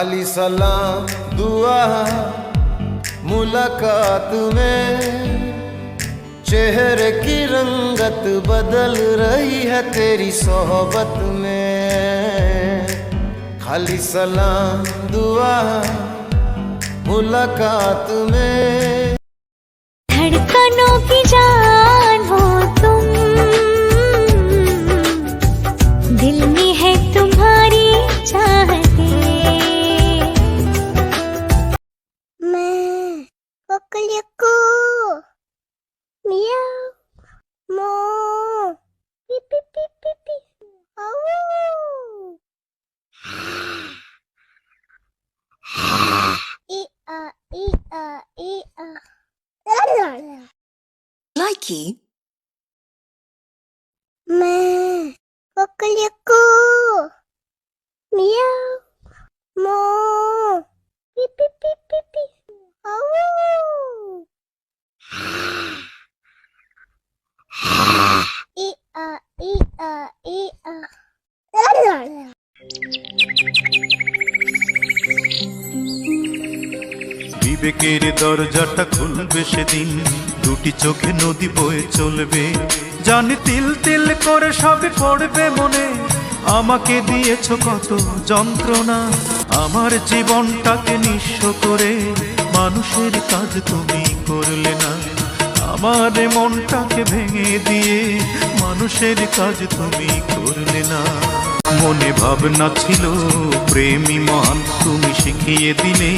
खाली सलाम दुआ मुलाकात में चेहरे की रंगत बदल रही है तेरी सोहबत में। खाली सलाम दुआ मुलाकात में। धड़कनों की जान हो तुम, दिल में है तुम्हारी चाहते। मैं कोकलिको मियाओ मो पी पी पी पी पी ई आ ई आ ई आ। Likey. मैं कोकलिको मियाओ मो पी पी पी पी पी ई आ ई आ ई आ। বিবেকের দরজাটা খুলবে সেদিন, দুটি চোখে নদী বয়ে চলবে। জানি তিল তিল করে সবে পড়বে মনে, আমাকে দিয়েছ কত যন্ত্রণা। আমার জীবনটাকে নিঃস্ব করে মানুষের কাজ তুমি করলে না। আমার মনটাকে ভেঙে দিয়ে মানুষের কাজ তুমি করলে না। মনে ভাবনা ছিল প্রেমী মহান, তুমি শিখিয়ে দিলে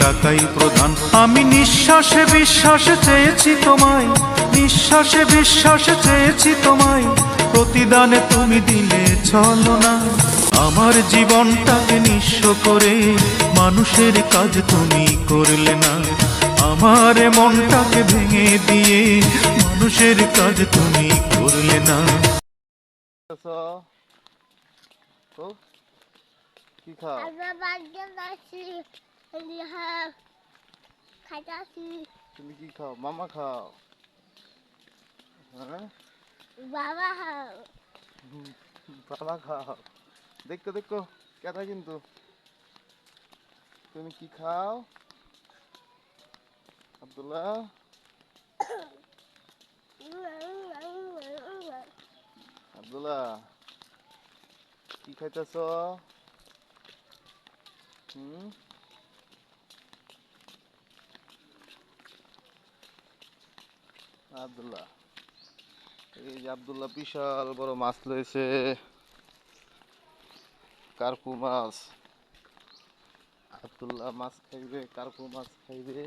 টাকাই প্রধান। আমি নিঃশ্বাসে বিশ্বাসে চেয়েছি তোমায়, নিঃশ্বাসে বিশ্বাসে চেয়েছি তোমায়, প্রতিদানে তুমি দিলে চলো না। আমার জীবনটাকে নিঃস্ব করে মানুষের কাজ তুমি করলে না। আমার মনটাকে ভেঙে দিয়ে মানুষের কাজ তুমি করলে না। কি খাও? তুমি কি খাও? মামা খাও? হ্যাঁ বাবা খাও। বাবা খাও। দেখো দেখো কেটা কিন্তু তুমি কি খাও? আব্দুল্লাহ আব্দুল্লাহ কি খাইতেছ? আব্দুল্লাহ এই যে আব্দুল্লাহ বিশাল বড় মাছ লয়েছে, কার্পু মাছ। আব্দুল্লাহ মাছ খাইবে, কার্পু মাছ খাইবে।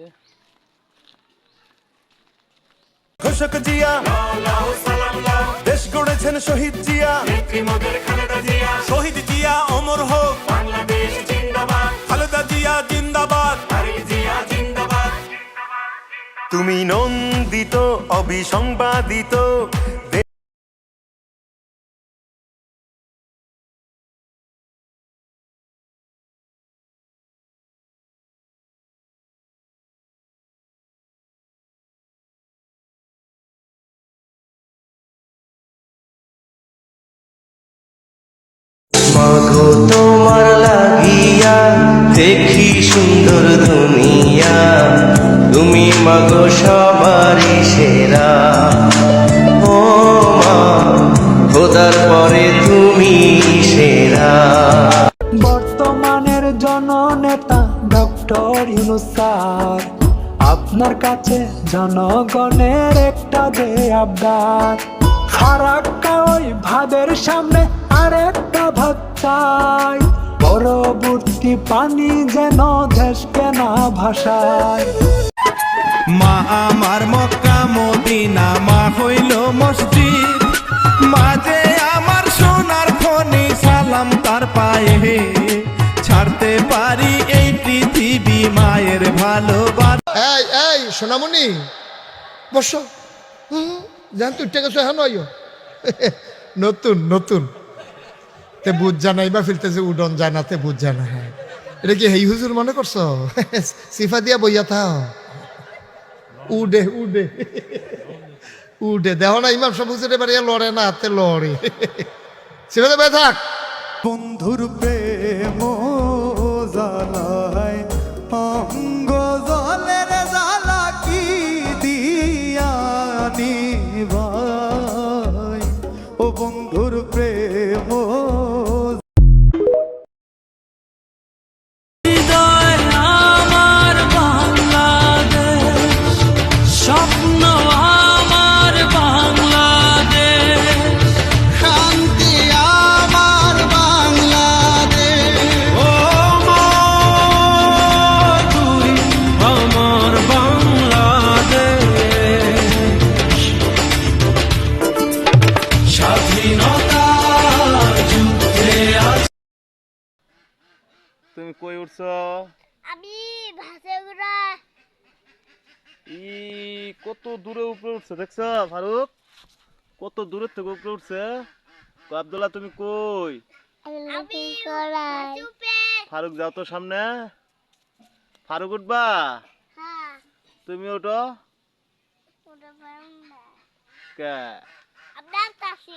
ঘোষক জিয়া দেশ গড়েছেন শহীদ জিয়া, শহীদ জিয়া অমর হোক বাংলাদেশ জিন্দাবাদ, খালেদা জিয়া জিন্দাবাদ, তুমি নন্দিত অবিসংবাদিত। মাগো তোমার লাগিয়া দেখি সুন্দর দুনিয়া, তুমি মাগো সবারই সেরা। ও মা খোদার পরে তুমি সেরা। বর্তমানের জননেতা ডক্টর ইউনূস স্যার, আপনার কাছে জনগণের একটা যে আবদার। ফারাক্কা ওই ভাদের সামনে আরেকটা ভাত চাই, পরবর্তী পানি যেন দেশকে না ভাসায়। মা আমার মক্কা মদিনা, মা হইল মসজিদ, মা যে আমার সোনার খনি, সালাম তার পায়ে। ছাড়তে পারি এই পৃথিবী মায়ের ভালোবাসা। এই এই সোনামণি বসো। জান তুই টেকে হ্যাঁ নয় নতুন নতুন তে বুঝ জানাইবা ফিরতেছে উডন জানাতে বুঝ জানা। হ্যাঁ এটা কি হেই হুজুর মনে করছো? সিফা দিয়া বইয়া থাও। উডে উডে উডে দেখো না ইমাম সাহেব হুজুর এবার লড়ে না, হাতে লড়ে। সিফা দে থাক। বন্ধুর প্রেম জ্বালা কই উঠছ? আমি ভাসেগুড়া। ই কত দূরে উপরে উঠছে দেখছ ফারুক? কত দূরের থেকে উপরে উঠছে। আব্দুল্লাহ তুমি কই? আমি কলাই। ফারুক যাও তো সামনে। ফারুক উঠবা? হ্যাঁ, তুমি ওঠো। ওটা পারুম না। কে? আপনার কাছে।